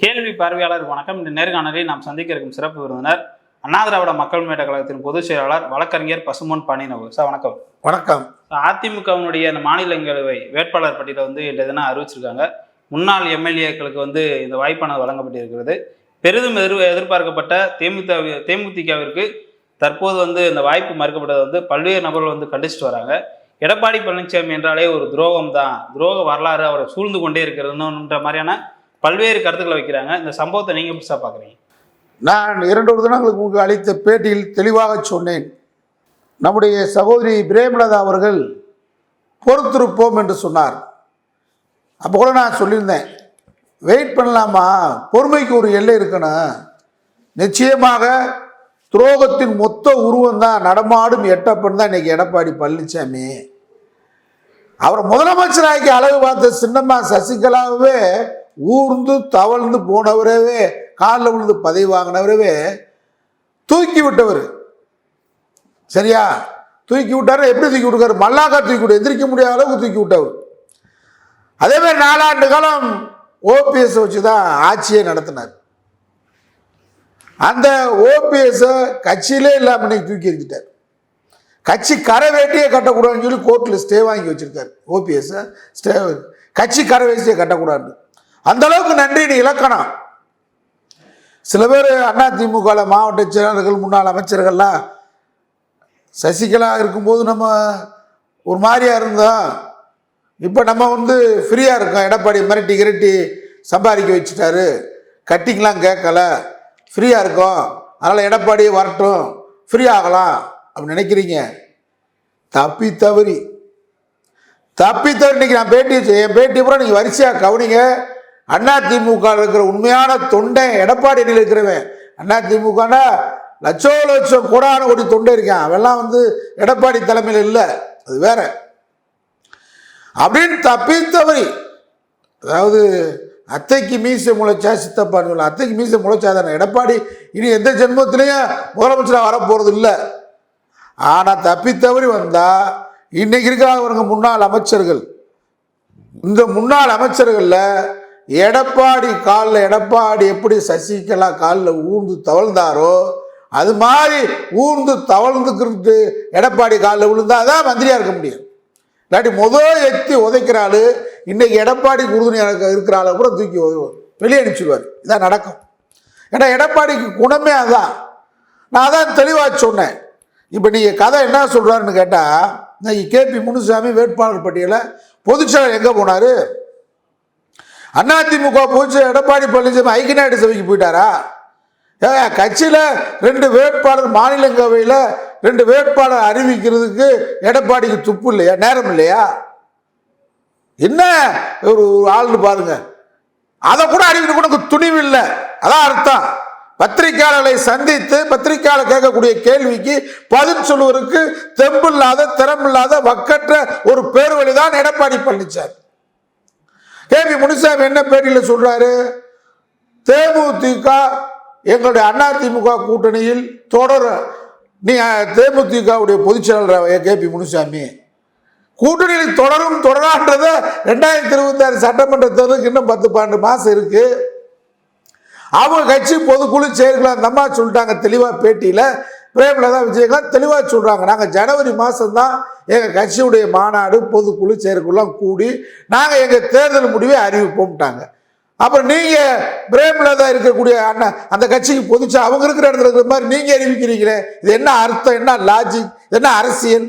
கேள்வி பார்வையாளர் வணக்கம். இந்த நேர்காணலில் நாம் சந்திக்க இருக்கும் சிறப்பு விருந்தினர் அண்ணா திராவிட மக்கள் முன்னேற்ற கழகத்தின் பொதுச் செயலாளர் வழக்கறிஞர் பசும்பொன் பாண்டியன் சார். வணக்கம். வணக்கம். அதிமுகவினுடைய இந்த மாநிலங்களவை வேட்பாளர் பட்டியலை இன்றைய தினம் அறிவிச்சிருக்காங்க. முன்னாள் எம்எல்ஏக்களுக்கு இந்த வாய்ப்பானது வழங்கப்பட்டிருக்கிறது. பெரிதும் எதிர்பார்க்கப்பட்ட தேமுதிகவிற்கு தற்போது இந்த வாய்ப்பு மறுக்கப்பட்டது பல்வேறு நபர்கள் கண்டிச்சுட்டு வராங்க. எடப்பாடி பழனிசாமி என்றாலே ஒரு துரோகம் தான், துரோக வரலாறு அவரை சூழ்ந்து கொண்டே இருக்கிறதுன்ற மாதிரியான பல்வேறு கருத்துக்களை வைக்கிறாங்க. இந்த சம்பவத்தை நீங்க எப்படி பாக்குறீங்க? நான் 2 தினங்களுக்கு முன்பு அளித்த பேட்டியில் தெளிவாக சொன்னேன். நம்முடைய சகோதரி பிரேமலதா அவர்கள் பொறுத்திருப்போம் என்று சொன்னார். அப்போ கூட நான் சொல்லியிருந்தேன், வெயிட் பண்ணலாமா, பொறுமைக்கு ஒரு எல்லை இருக்கணும். நிச்சயமாக துரோகத்தின் மொத்த உருவம் தான் நடமாடும் எட்டப்பன் தான் இன்னைக்கு எடப்பாடி பழனிசாமி. அவர் முதலமைச்சராக்கி அழகு பார்த்த சின்னம்மா சசிகலாவே ஊர்ந்து தவழ்ந்து போனவரவே, காலில் விழுந்து பதவி வாங்கினவரவே தூக்கி விட்டவர். சரியா? தூக்கி விட்டாரு. எப்படி தூக்கி விட்டுக்காரு? மல்லாக்கா தூக்கி விட்டு எந்திரிக்க முடியாத அளவுக்கு தூக்கி விட்டவர். அதே மாதிரி 4 ஆண்டு காலம் ஓபிஎஸ் வச்சு தான் ஆட்சியை நடத்தினார். அந்த ஓபிஎஸ் கட்சியிலே இல்லாமல் இன்னைக்கு தூக்கி எறிஞ்சிட்டார். கட்சி கரை வேட்டியே கட்டக்கூடாதுன்னு சொல்லி கோர்ட்டில் ஸ்டே வாங்கி வச்சிருக்காரு. ஓபிஎஸ் ஸ்டே, கட்சி கரை வேட்டியே கட்டக்கூடாது. அந்த அளவுக்கு நன்றி இலக்கணம். சில பேர் அதிமுக மாவட்ட செயலாளர்கள், முன்னாள் அமைச்சர்கள்லாம் சசிகலா இருக்கும்போது நம்ம ஒரு மாதிரியா இருந்தோம், இப்போ நம்ம ஃப்ரீயாக இருக்கோம், எடப்பாடி மிரட்டி கிரட்டி சம்பாதிக்க வச்சுட்டாரு, கட்டிங்கெலாம் கேட்கல, ஃப்ரீயாக இருக்கோம், அதனால் எடப்பாடி வரட்டும், ஃப்ரீ ஆகலாம் அப்படின்னு நினைக்கிறீங்க. தப்பி தவறி இன்னைக்கு நான் என் பேட்டி பூரா நீங்கள் வரிசையாக கவனிங்க. அதிமுக இருக்கிற உண்மையான தொண்டை எடப்பாடி அணியில் இருக்கிறவன். அதிமுகனா லட்சம் கோடி தொண்டை இருக்கான். அவெல்லாம் எடப்பாடி தலைமையில் இல்லை, அது வேற. அப்படின்னு தப்பித்தவரி, அதாவது அத்தைக்கு மீசை முளைச்சா சித்தப்பான்னு சொல்ல, அத்தைக்கு மீசை முளைச்சாதானே. எடப்பாடி இனி எந்த ஜென்மத்திலையும் முதலமைச்சராக வரப்போறது இல்லை. ஆனால் தப்பித்தவரி வந்தால் இன்னைக்கு இருக்கிறவங்க முன்னாள் அமைச்சர்கள், இந்த முன்னாள் அமைச்சர்களில் எடப்பாடி காலில், எடப்பாடி எப்படி சசிகலா காலில் ஊர்ந்து தவழ்ந்தாரோ அது மாதிரி ஊர்ந்து தவழ்ந்துக்கிறது எடப்பாடி காலில் விழுந்தாதான் மந்திரியாக இருக்க முடியும். இல்லாட்டி எத்தி உதைக்கிற ஆள் இன்னைக்கு எடப்பாடி உறுதுணையாக இருக்கிற ஆளை கூட தூக்கி வெளியே அனுப்பிச்சிடுவார். இதான் நடக்கும். ஏன்னா எடப்பாடிக்கு குணமே அதான். நான் அதான் தெளிவாக சொன்னேன். இப்போ நீங்கள் கதை என்ன சொல்கிறாருன்னு கேட்டால், இன்னைக்கு கேபி முனுசாமி வேட்பாளர் பட்டியலை பொதுச்செயலாளர் எங்கே போனார்? அதிமுக போச்சு. எடப்பாடி பழனிசாமி ஐக்கிய நாயுடு சபைக்கு போயிட்டாரா? கட்சியில் 2 வேட்பாளர், மாநிலங்களவையில் 2 வேட்பாளர் அறிவிக்கிறதுக்கு எடப்பாடிக்கு துப்பு இல்லையா, நேரம் இல்லையா? என்ன ஒரு ஆள்னு பாருங்க. அதை கூட அறிவிக்க கூட துணிவு இல்லை. அதான் அர்த்தம். பத்திரிகையாளர்களை சந்தித்து பத்திரிகையாளர் கேட்கக்கூடிய கேள்விக்கு பதில் சொல்வதற்கு தெம்பில்லாத, திறமில்லாத, வக்கற்ற ஒரு பேர்வழிதான் எடப்பாடி பழனிசாமி. கேபி முனுசாமி என்ன பேட்டியில் சொல்றாரு? தேமுதிக எங்களுடைய அதிமுக கூட்டணியில் தொடர, நீ தேமுதிகவுடைய பொதுச் செயலாளர் கேபி முனுசாமி கூட்டணியில் தொடரும் தொடரான்றத 2026 சட்டமன்ற தேர்தலுக்கு இன்னும் 10-12 மாசம் இருக்கு. அவங்க கட்சி பொதுக்குழு சேர்க்கலாம் அந்த அம்மா சொல்லிட்டாங்க தெளிவா பேட்டியில. பிரேமலதா விஜயகாந்த் தெளிவா சொல்றாங்க, நாங்கள் ஜனவரி மாதம் தான் எங்கள் கட்சியுடைய மாநாடு பொதுக்குழு செயற்குழுலாம் கூடி நாங்கள் எங்கள் தேர்தல் முடிவை அறிவிப்போம்ட்டாங்க. அப்புறம் நீங்கள் பிரேமலதா இருக்கக்கூடிய அந்த கட்சிக்கு பொதுச்சா அவங்க இருக்கிற இடத்துல இருக்கிற மாதிரி நீங்கள் அறிவிக்கிறீங்களே, இது என்ன அர்த்தம், என்ன லாஜிக், என்ன அரசியல்?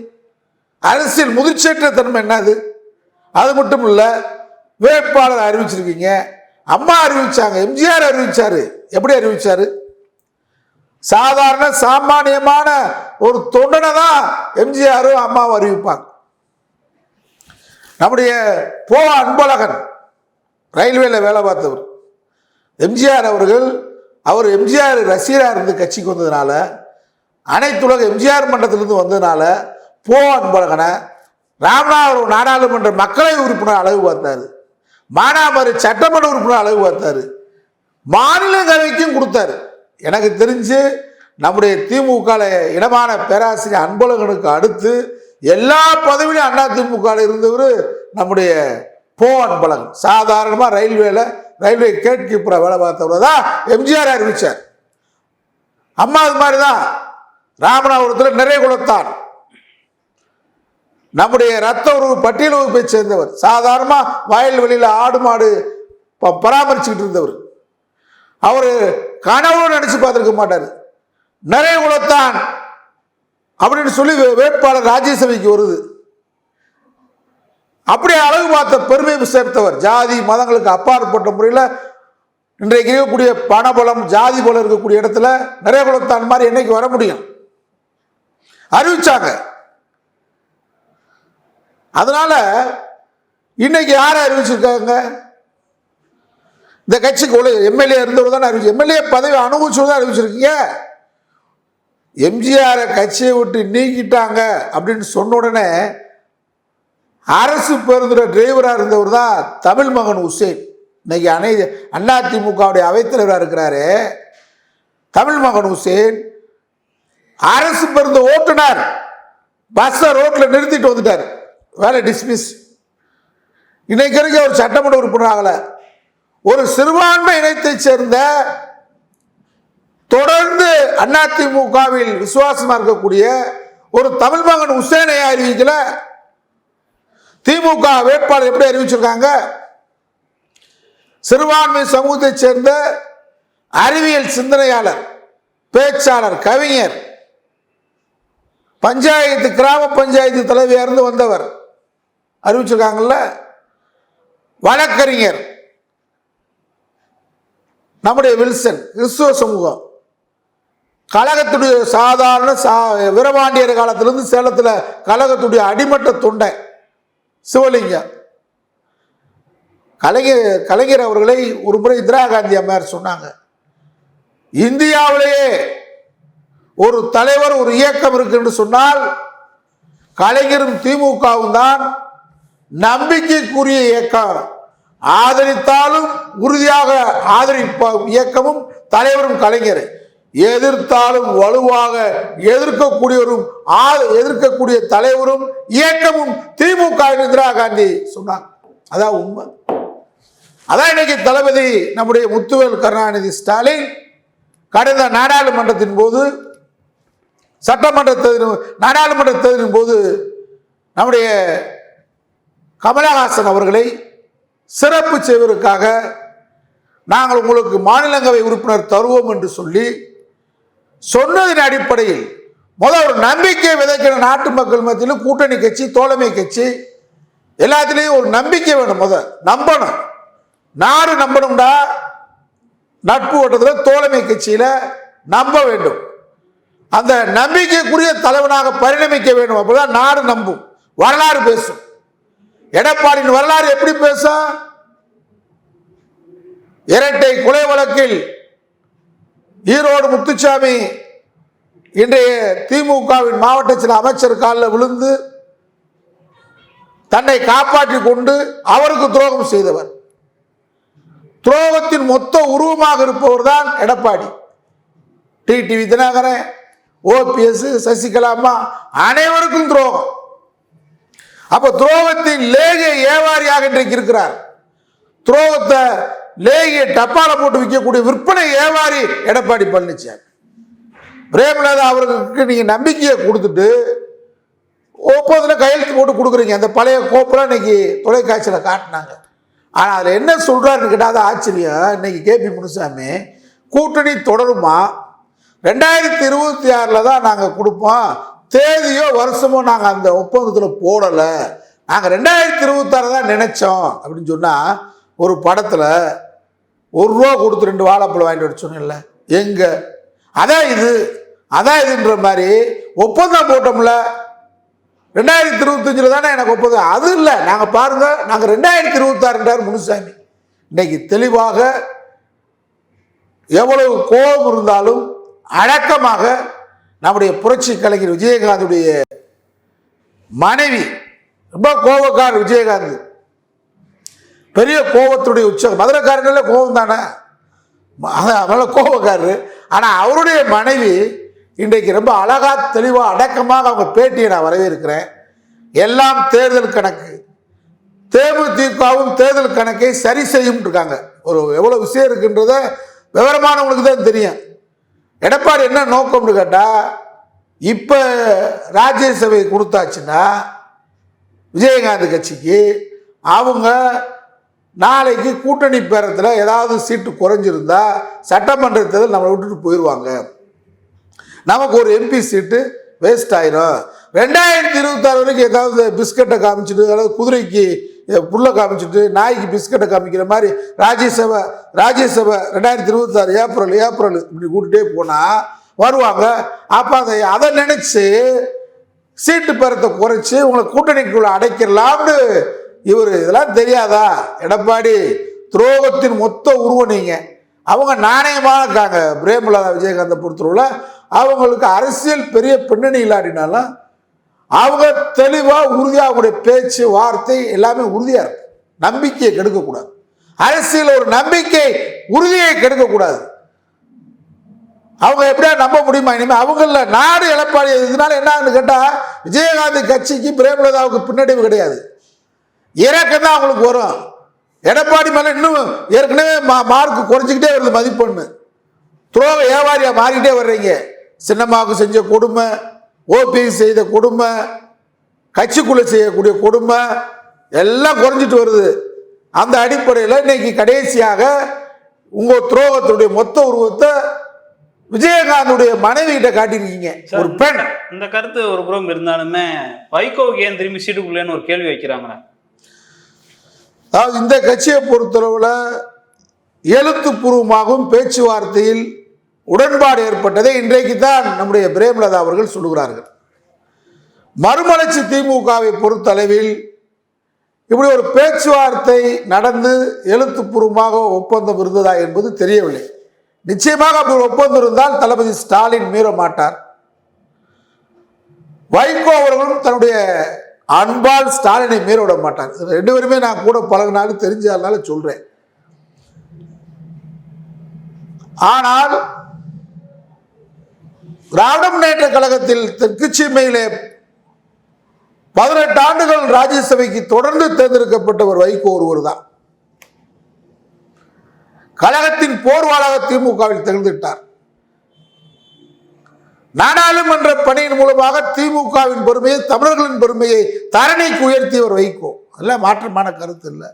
அரசியல் முதிர்ச்சேற்ற தன்மை என்னது? அது மட்டும் இல்லை, வேட்பாளர் அறிவிச்சிருக்கீங்க. அம்மா அறிவிச்சாங்க, எம்ஜிஆர் அறிவிச்சாரு. எப்படி அறிவிச்சாரு? சாதாரண சாமானியமான ஒரு தொண்டனை தான் எம்ஜிஆரும் அம்மாவும் அறிவிப்பாங்க. நம்முடைய அன்பழகன் ரயில்வேல வேலை பார்த்தவர் எம்ஜிஆர் அவர்கள், அவர் எம்ஜிஆர் ரசிகராக இருந்து கட்சிக்கு வந்ததுனால, அனைத்துலக எம்ஜிஆர் மன்றத்திலிருந்து வந்ததுனால அன்பழகனை ராமநாதபுரம் நாடாளுமன்ற மக்களவை உறுப்பினர் அழகு பார்த்தாரு, மானாமரி சட்டமன்ற உறுப்பினர் அழகு பார்த்தாரு, மாநிலங்களவைக்கும் கொடுத்தாரு. எனக்கு தெரிஞ்சு நம்முடைய திமுக இடமான பேராசிரியர் அன்பழகனுக்கு அடுத்து எல்லா பதவியிலும் அதிமுக இருந்தவர் நம்முடைய போ அன்பழகன் சாதாரணமாக ரயில்வே கேட் கீப்பராக வேலை பார்த்தவர் தான் எம்ஜிஆர் அறிவிச்சார். அம்மா அது மாதிரி தான் ராமநாதபுரத்தில் நிறைய குலத்தான் நம்முடைய ரத்த உறவு பட்டியல் வகுப்பை சேர்ந்தவர். சாதாரணமாக வயல்வெளியில் ஆடு மாடு பராமரிச்சுக்கிட்டு இருந்தவர். அவர் கனவு நினைச்சு பார்த்துருக்க மாட்டார். நிறைய குலத்தான் அப்படின்னு சொல்லி வேட்பாளர் ராஜ்யசபைக்கு வருது. அப்படியே அழகு பார்த்த பெருமை சேர்த்தவர். ஜாதி மதங்களுக்கு அப்பாற்பட்ட முறையில் இன்றைக்கு இருக்கக்கூடிய பணபலம் ஜாதி போல இருக்கக்கூடிய இடத்துல நிறைய குலத்தான் மாதிரி என்னைக்கு வர முடியும் அறிவிச்சாங்க. அதனால இன்னைக்கு யாரை அறிவிச்சிருக்காங்க? இந்த கட்சிக்கு எம்எல்ஏ இருந்தவர் தான் அறிவிச்சு. எம்எல்ஏ பதவி அனுபவிச்சவர் தான் அறிவிச்சிருக்கீங்க. எம்ஜிஆரை கட்சியை விட்டு நீக்கிட்டாங்க அப்படின்னு சொன்ன உடனே அரசு பேருந்துற டிரைவராக இருந்தவர் தான் தமிழ் மகன் உசேன். இன்னைக்கு அதிமுகவுடைய அவைத்தலைவராக இருக்கிறாரு தமிழ் மகன் உசேன். அரசு பேருந்து ஓட்டுநர். பஸ்ஸை ரோட்டில் நிறுத்திட்டு வந்துட்டார். வேலை டிஸ்மிஸ். இன்னைக்கு வரைக்கும் ஒரு சட்டமன்ற உறுப்பினர் ஆகல. ஒரு சிறுபான்மை இனத்தை சேர்ந்த தொடர்ந்து அதிமுகவில் விசுவாசமா இருக்கக்கூடிய ஒரு தமிழ் மகன் உசேனை அறிவிக்கல. திமுக வேட்பாளர் எப்படி அறிவிச்சிருக்காங்க? சிறுபான்மை சமூகத்தை சேர்ந்த அறிவியல் சிந்தனையாளர், பேச்சாளர், கவிஞர், பஞ்சாயத்து கிராம பஞ்சாயத்து தலைவியா இருந்து வந்தவர் அறிவிச்சிருக்காங்கல்ல. வழக்கறிஞர் நம்முடைய வில்சன், கிறிஸ்துவ சமூகம், கழகத்துடைய சாதாரண வீரபாண்டியர் காலத்திலிருந்து சேலத்தில் கழகத்துடைய அடிமட்ட தொண்டை சிவலிங்கம். கலைஞர் அவர்களை ஒரு முறை இந்திரா காந்தி அம்மையார் சொன்னாங்க, இந்தியாவிலேயே ஒரு தலைவர் ஒரு இயக்கம் இருக்கு என்று சொன்னால் கலைஞரும் திமுகவும் தான் நம்பிக்கைக்குரிய இயக்கம். ஆதரித்தாலும் உறுதியாக ஆதரிப்ப இயக்கமும் தலைவரும் கலைஞர். எதிர்த்தாலும் வலுவாக எதிர்க்கக்கூடியவரும் எதிர்க்கக்கூடிய தலைவரும் இயக்கமும் திமுக இந்திரா காந்தி சொன்னாங்க. அதான் உண்மை. அதான் இன்னைக்கு தளபதி நம்முடைய முத்துவேல் கருணாநிதி ஸ்டாலின் கடந்த நாடாளுமன்றத்தின் போது நாடாளுமன்ற தேர்தலின் போது நம்முடைய கமலஹாசன் அவர்களை சிறப்பு செய்வதற்காக நாங்கள் உங்களுக்கு மாநிலங்களவை உறுப்பினர் தருவோம் என்று சொல்லி சொன்னதின் அடிப்படையில் முதல் ஒரு நம்பிக்கை விதைக்கிற நாட்டு மக்கள் மத்தியில் கூட்டணி கட்சி, தோழமை கட்சி எல்லாத்திலையும் ஒரு நம்பிக்கை வேணும். நம்பணும். நாடு நம்பணும்டா. நட்பு ஓட்டத்தில் தோழமை கட்சியில நம்ப வேண்டும். அந்த நம்பிக்கைக்குரிய தலைவனாக பரிணமிக்க வேண்டும். அப்பதான் நாடு நம்பும், வரலாறு பேசும். எடப்பாடியின் வரலாறு எப்படி பேசும்? இரட்டை கொலை வழக்கில் ஈரோடு முத்துசாமி இன்றைய திமுகவின் மாவட்ட சில அமைச்சர் காலில் விழுந்து தன்னை காப்பாற்றிக் கொண்டு அவருக்கு துரோகம் செய்தவர். துரோகத்தின் மொத்த உருவமாக இருப்பவர் தான் எடப்பாடி. டிடிவி தினகரன், ஓபிஎஸ், சசிகலா அம்மா அனைவருக்கும் துரோகம். அப்ப துரோகத்தின் லேகிய ஏவாரியாக இன்றைக்கு இருக்கிறார். துரோகத்தை லேகிய டப்பால போட்டு விற்கக்கூடிய விற்பனை ஏவாரி எடப்பாடி பழனிசாமி. பிரேமலதா அவர்களுக்கு நீங்க நம்பிக்கையை கொடுத்துட்டு ஒப்பந்தத்துல கையெழுத்து போட்டு கொடுக்குறீங்க. அந்த பழைய கோப்பெல்லாம் இன்னைக்கு தொலைக்காட்சியில் காட்டினாங்க. ஆனால் அதில் என்ன சொல்றாருன்னு கேட்டால் ஆச்சரியம். இன்னைக்கு கேபி முனுசாமி கூட்டணி தொடருமா, 2026 தான் நாங்கள் கொடுப்போம், தேதியோ வருஷமோ நாங்கள் அந்த ஒப்பந்தத்தில் போடலை, நாங்கள் 2026 தான் நினைச்சோம் அப்படின்னு சொன்னால் ஒரு படத்தில் ₹1 கொடுத்து 2 வாழைப்பழம் வாங்கிட்டு வர சொன்னேன்ல, எங்க அதான் இதுன்ற மாதிரி ஒப்பந்தம் போட்டோம்ல. 2025 தானே எனக்கு ஒப்பந்தம். அது இல்லை, நாங்கள் பாருங்க, நாங்கள் 2026 முனுசாமி. இன்னைக்கு தெளிவாக எவ்வளவு கோபம் இருந்தாலும் அடக்கமாக நம்முடைய புரட்சி கலைஞர் விஜயகாந்துடைய மனைவி, ரொம்ப கோபக்காரர் விஜயகாந்த், பெரிய கோபத்துடைய உச்சம். மதுரைக்காரங்கள கோபம் தானே, அதனால கோபக்காரரு. ஆனால் அவருடைய மனைவி இன்றைக்கு ரொம்ப அழகா தெளிவாக அடக்கமாக அவங்க பேட்டியை நான் வரவேற்கிறேன். எல்லாம் தேர்தல் கணக்கு, தேமுதிகவும் தேர்தல் கணக்கை சரி செய்யும் இருக்காங்க. ஒரு எவ்வளவு விஷயம் இருக்குன்றத விவரமானவங்களுக்கு தான் தெரியும். எடப்பாடி என்ன நோக்கம்னு கேட்டா, இப்ப ராஜ்யசபை கொடுத்தாச்சுன்னா விஜயகாந்த் கட்சிக்கு அவங்க நாளைக்கு கூட்டணி பேரத்தில் ஏதாவது சீட்டு குறைஞ்சிருந்தா சட்டமன்ற தேர்தல் நம்மளை விட்டுட்டு போயிடுவாங்க, நமக்கு ஒரு எம்பி சீட்டு வேஸ்ட் ஆயிரும். 2026 வரைக்கும் ஏதாவது பிஸ்கட்டை காமிச்சிட்டு, அதாவது குதிரைக்கு புல்ல காமிச்சிட்டு நாய்க்கு பிஸ்கட்டை காமிக்கிற மாதிரி ராஜ்யசபை 2026 ஏப்ரல் இப்படி கூட்டிகிட்டே போனால் வருவாங்க. அப்போ அதை நினச்சி சீட்டு பேரத்தை குறைச்சி உங்களை கூட்டணிக்குள்ள அடைக்கலாம்னு இவர். இதெல்லாம் தெரியாதா? எடப்பாடி துரோகத்தின் மொத்த உருவம் நீங்கள். அவங்க நாணயமாக இருக்காங்க. பிரேமலதா விஜயகாந்தை பொறுத்தவரை அவங்களுக்கு அரசியல் பெரிய பின்னணி இல்லாட்டினாலும் அவங்க தெளிவாக உறுதியாக அவங்களுடைய பேச்சு வார்த்தை எல்லாமே உறுதியாக இருக்கு. நம்பிக்கையை கெடுக்கக்கூடாது. அரசியல் ஒரு நம்பிக்கை உறுதியை கெடுக்கக்கூடாது. அவங்க எப்படியா நம்ப முடியுமா? இனிமேல் அவங்கள நாடு எடப்பாடி. இதனால என்ன ஆகுன்னு கேட்டால், விஜயகாந்த் கட்சிக்கு பிரேமலதாவுக்கு பின்னடைவு கிடையாது, இறக்கம் தான் அவங்களுக்கு வரும். எடப்பாடி மேலே இன்னும் ஏற்கனவே மார்க்கு குறைஞ்சிக்கிட்டே வருது மதிப்பெண்ணு. துரோக வியாபாரியா மாறிக்கிட்டே வர்றீங்க. சின்னம்மாவுக்கு செஞ்ச கொடுமை, ஓபிஎஸ் செய்த கொடுமை, கட்சிக்குள்ள செய்யக்கூடிய கொடுமை எல்லாம் குறைஞ்சிட்டு வருது. அந்த அடிப்படையில் இன்னைக்கு கடைசியாக உங்க துரோகத்துடைய மொத்த உருவத்தை விஜயகாந்துடைய மனைவி கிட்ட காட்டியிருக்கீங்க. ஒரு பெண். இந்த கருத்து ஒரு புறம் இருந்தாலுமே வைகோவுக்கு ஏன் திரும்பி சீட்டுக்குள்ளேன்னு ஒரு கேள்வி வைக்கிறாங்களே. அதாவது இந்த கட்சியை பொறுத்தளவில் எழுத்துப்பூர்வமாகவும் பேச்சுவார்த்தையில் உடன்பாடு ஏற்பட்டதை இன்றைக்கு தான் நம்முடைய பிரேமலதா அவர்கள் சொல்லுகிறார்கள். மறுமலர்ச்சி திமுகவை பொறுத்தளவில் இப்படி ஒரு பேச்சுவார்த்தை நடந்து எழுத்துப்பூர்வமாக ஒப்பந்தம் இருந்ததா என்பது தெரியவில்லை. நிச்சயமாக அப்படி ஒரு ஒப்பந்தம் இருந்தால் தளபதி ஸ்டாலின் மீற மாட்டார். வைகோ அவர்களும் தன்னுடைய அன்பால் ஸ்டாலினை மீற விட மாட்டார். ரெண்டு பேருமே நான் கூட பழகினாலும் தெரிஞ்சதுனால சொல்றேன். ஆனால் திராவிட முன்னேற்ற கழகத்தில் தெற்கு சீமையிலே 18 ஆண்டுகள் ராஜ்யசபைக்கு தொடர்ந்து தேர்ந்தெடுக்கப்பட்டவர் வைகோ ஒருவர் தான். கழகத்தின் போர்வாளாக திமுகவில் திகழ்ந்துட்டார். நாடாளுமன்ற பணியின் மூலமாக திமுகவின் பெருமையை, தமிழர்களின் பெருமையை தரணிக்கு உயர்த்தியவர் வைகோ. அதெல்லாம் மாற்றமான கருத்து இல்லை.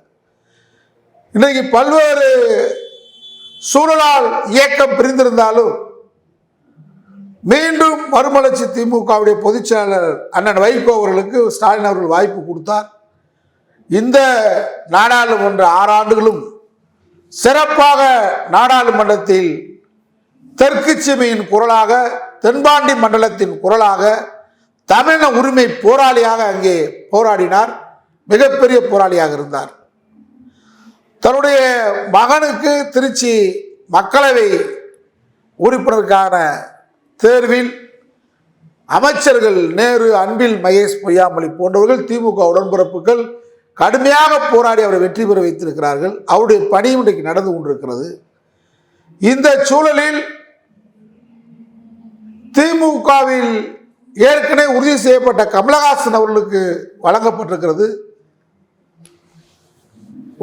இன்னைக்கு பல்வேறு சூழலால் இயக்கம் பிரிந்திருந்தாலும் மீண்டும் மறுமலர்ச்சி திமுகவுடைய பொதுச் செயலாளர் அண்ணன் வைகோ அவர்களுக்கு ஸ்டாலின் அவர்கள் வாய்ப்பு கொடுத்தார். இந்த நாடாளுமன்ற 6 ஆண்டுகளும் சிறப்பாக நாடாளுமன்றத்தில் தெற்கு சீமையின் குரலாக, தென்பாண்டி மண்டலத்தின் குரலாக, தமிழக உரிமை போராளியாக அங்கே போராடினார். மிகப்பெரிய போராளியாக இருந்தார். தன்னுடைய மகனுக்கு திருச்சி மக்களவை உறுப்பினருக்கான தேர்வில் அமைச்சர்கள் நேரு, அன்பில் மகேஷ் பொய்யாமொழி போன்றவர்கள் திமுக உடன்பிறப்புகள் கடுமையாக போராடி அவரை வெற்றி பெற வைத்திருக்கிறார்கள். அவருடைய பணியும் இன்றைக்கு நடந்து கொண்டிருக்கிறது. இந்த சூழலில் திமுகவில் ஏற்கனவே உறுதி செய்யப்பட்ட கமலஹாசன் அவர்களுக்கு வழங்கப்பட்டிருக்கிறது.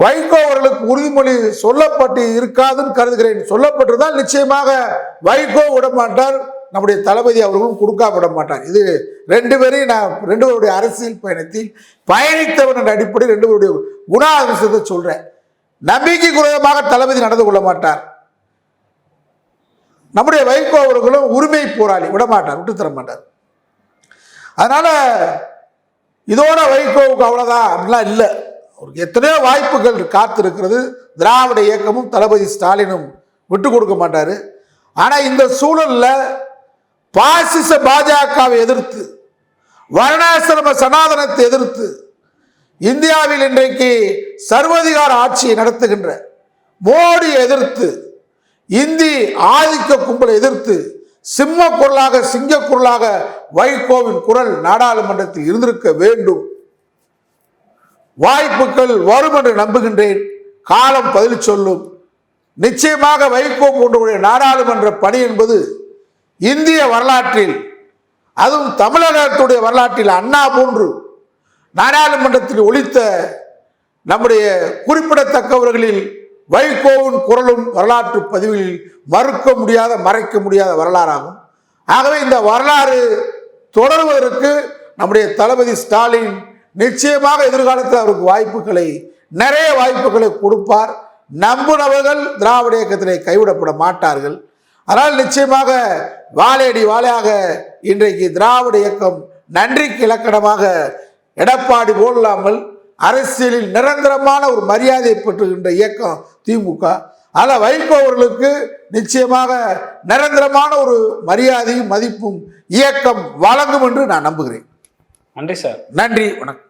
வைகோ அவர்களுக்கு உறுதிமொழி சொல்லப்பட்டு இருக்காதுன்னு கருதுகிறேன். சொல்லப்பட்டிருந்தால் நிச்சயமாக வைகோ விடமாட்டார், நம்முடைய தளபதி அவர்களும் கொடுக்க விட மாட்டார். இது ரெண்டு பேரையும் நான் ரெண்டு பேருடைய அரசியல் பயணத்தில் பயணித்தவன் என்ற அடிப்படையில் ரெண்டு பேருடைய குணாதிசயத்தை சொல்றேன். நம்பிக்கை குறைவாக தளபதி நடந்து கொள்ள மாட்டார். நம்முடைய வைகோ அவர்களும் உரிமை போராளி, விடமாட்டார், விட்டு தர மாட்டார். அதனால இதோட வைகோவுக்கு அவ்வளவுதான் அப்படிலாம் இல்லை. அவருக்கு எத்தனையோ வாய்ப்புகள் காத்திருக்கிறது. திராவிட இயக்கமும் தளபதி ஸ்டாலினும் விட்டு கொடுக்க மாட்டாரு. ஆனா இந்த சூழல்ல பாசிச பாஜகவை எதிர்த்து, வர்ணாசிரம சனாதனத்தை எதிர்த்து, இந்தியாவில் இன்றைக்கு சர்வதிகார ஆட்சியை நடத்துகின்ற மோடியை எதிர்த்து, இந்தி ஆதிக்க கும்பலை எதிர்த்து சிம்ம குரலாக, சிங்க குரலாக வைகோவின் குரல் நாடாளுமன்றத்தில் இருந்திருக்க வேண்டும். வாய்ப்புகள் வரும் என்று நம்புகின்றேன். காலம் பதில் சொல்லும். நிச்சயமாக வைகோ போன்றவருடைய நாடாளுமன்ற பணி என்பது இந்திய வரலாற்றில், அதுவும் தமிழகத்துடைய வரலாற்றில் அண்ணா போன்று நாடாளுமன்றத்தில் ஒலித்த நம்முடைய குறிப்பிடத்தக்கவர்களில் வைகோவின் குரலும் வரலாற்று பதிவுகளில் மறுக்க முடியாத மறைக்க முடியாத வரலாறாகும். ஆகவே இந்த வரலாறு தொடர்வதற்கு நம்முடைய தளபதி ஸ்டாலின் நிச்சயமாக எதிர்காலத்தில் அவருக்கு நிறைய வாய்ப்புகளை கொடுப்பார். நம்புனவர்கள் திராவிட இயக்கத்திலே கைவிடப்பட மாட்டார்கள். அதனால் நிச்சயமாக வாழையடி வாழையாக இன்றைக்கு திராவிட இயக்கம் நன்றிக்கு இலக்கணமாக எடப்பாடி போல்லாமல் அரசியலில் நிரந்தரமான ஒரு மரியாதையை பெற்றுகின்ற இயக்கம் திமுக. ஆனால் வைகோ அவர்களுக்கு நிச்சயமாக நிரந்தரமான ஒரு மரியாதையும் மதிப்பும் இயக்கம் வழங்கும் என்று நான் நம்புகிறேன். நன்றி சார். நன்றி, வணக்கம்.